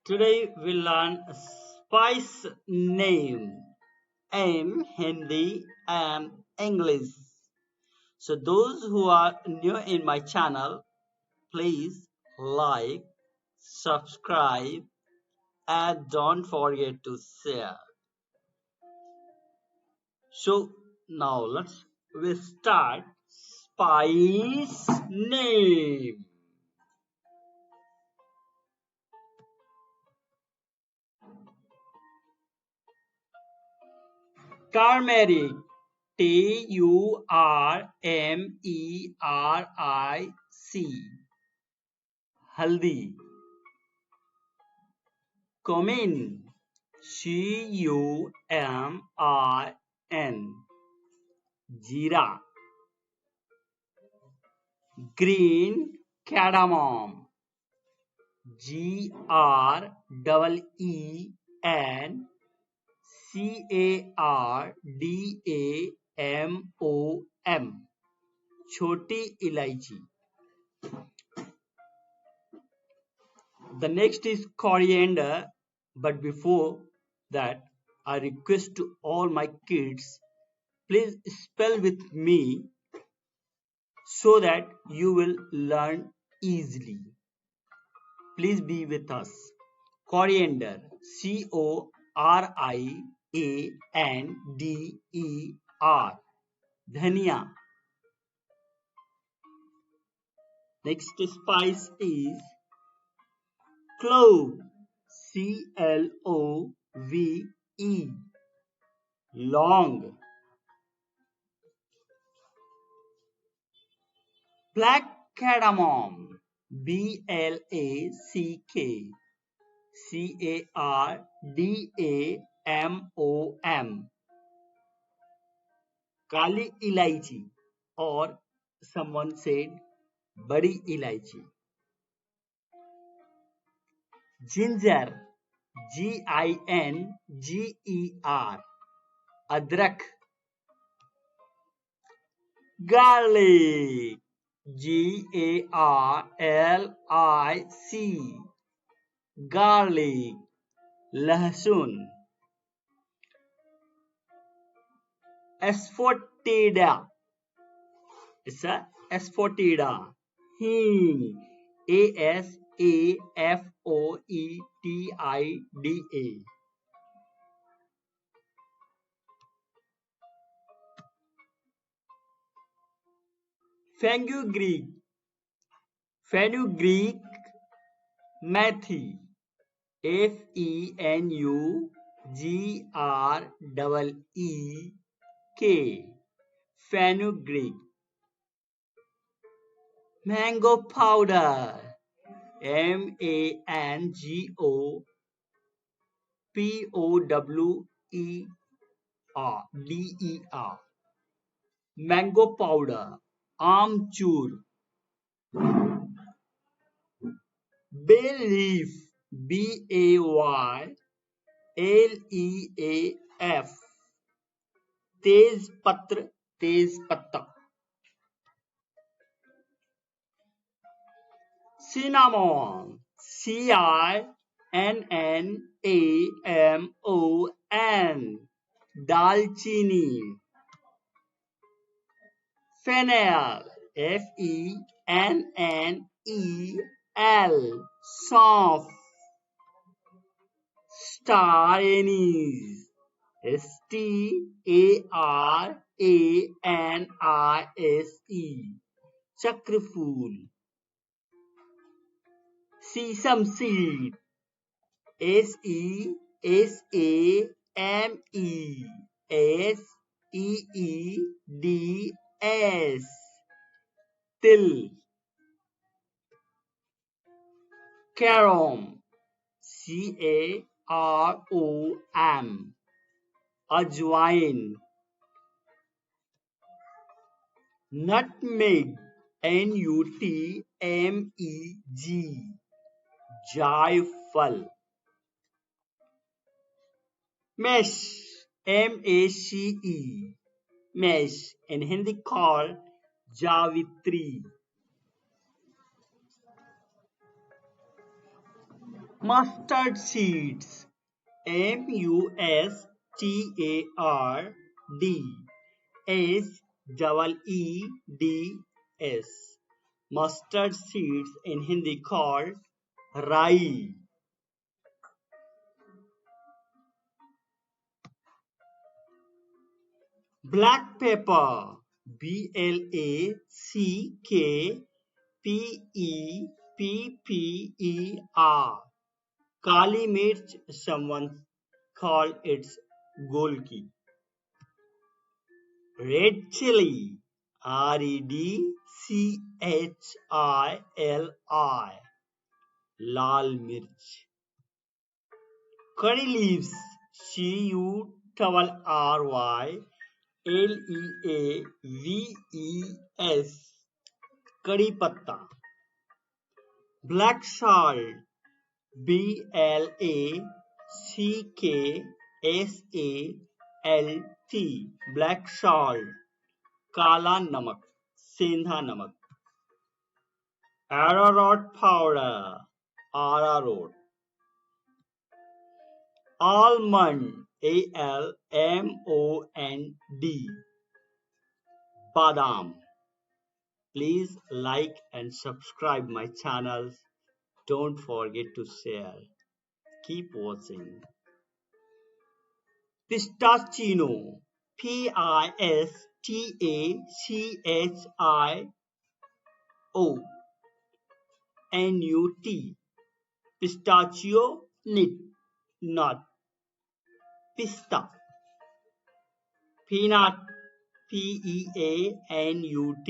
Today we learn a spice name in Hindi and English. So those who are new in my channel, please like, subscribe and don't forget to share. So now we start spice name. Turmeric. Turmeric. Haldi. Cumin. Cumin. Jeera. Green cardamom. Cardamom. छोटी इलायची. The next is coriander, but before that, I request to all my kids, please spell with me so that you will learn easily. Please be with us. Coriander, Coriander. Dhania. Next spice is clove, Clove. Long. Black cardamom, Black cardamom. काली इलायची or someone said बड़ी इलायची. Ginger, Ginger. अदरक. Garlic, Garlic. Garlic. लहसुन. Asafoetida. Asafoetida. Hing, Asafoetida. Fenugreek. Methi, Fenugreek. Fenugreek. Mango powder, Mangopowder. Mango powder. Amchur. Bay leaf, Bayleaf. Tezpatra. Cinnamon, Cinnamon. Dalchini. Fennel, Fennel. Soft. Star anise, Staranise. Chakraful. Sesame seed, Seeds. Till. Carom, Carom. Ajwain. Nutmeg, Nutmeg. Jaifal. Mesh, Mace. Mesh, in Hindi called Javitri. Mustard seeds. MUSTARD. Mustard seeds in Hindi called राई. Black pepper. BLACKPEPPER. Kali mirch, someone called it golki. Red chili. REDCHILI. लाल मिर्च. Curry leaves. CURRYLEAVES. कड़ी पत्ता. Black salt. BLACKSALT. Black salt. काला नमक, सेंधा नमक. Arrowroot powder. Arrowroot. Almond. ALMOND. Badam. Please like and subscribe my channel. Don't forget to share. Keep watching. Pistachio. PISTACHIONUT. Pistachio nut. Pista. Peanut. PEANUT.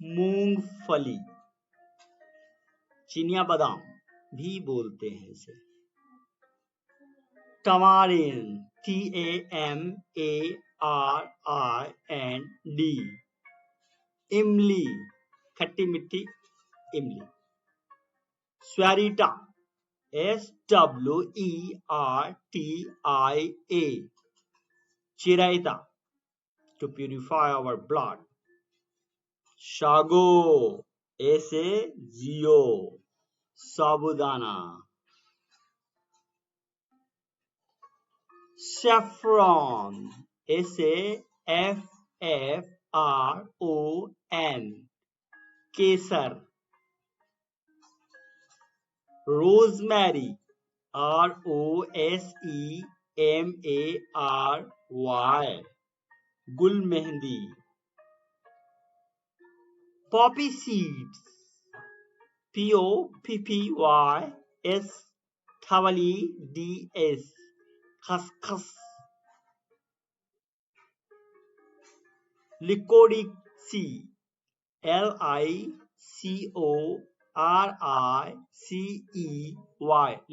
मूंगफली. चिनिया बादाम भी बोलते हैं इसे. Tamarind. TAMARIND. इमली. खट्टी मिट्टी इमली. Swerita. SWERTIA. चिरायता. To purify our blood. Sago. SAGO. Sabudana. Saffron. SAFFRON. Kesar. Rosemary. ROSEMARY. गुल mehndi. Poppy seeds. POPPYS. DS. खसखस. Licorice. LICORICEY.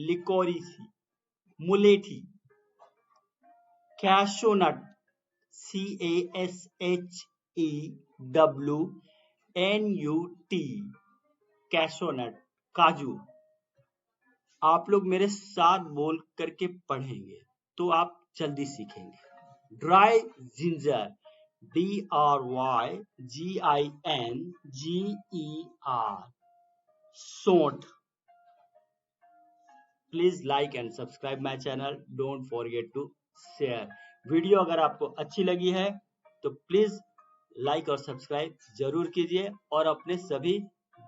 Licorice. मुलेठी. Cashew nut. CASHEWNUT. Cashew nut. काजू. आप लोग मेरे साथ बोल करके पढ़ेंगे तो आप जल्दी सीखेंगे. Dry ginger. DRYGINGER. सौंठ. Please like and subscribe my channel. Don't forget to share. Video अगर आपको अच्छी लगी है तो प्लीज लाइक और सब्सक्राइब जरूर कीजिए और अपने सभी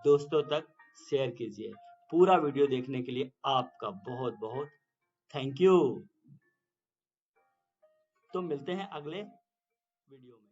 दोस्तों तक शेयर कीजिए. पूरा वीडियो देखने के लिए आपका बहुत बहुत थैंक यू. तो मिलते हैं अगले वीडियो में.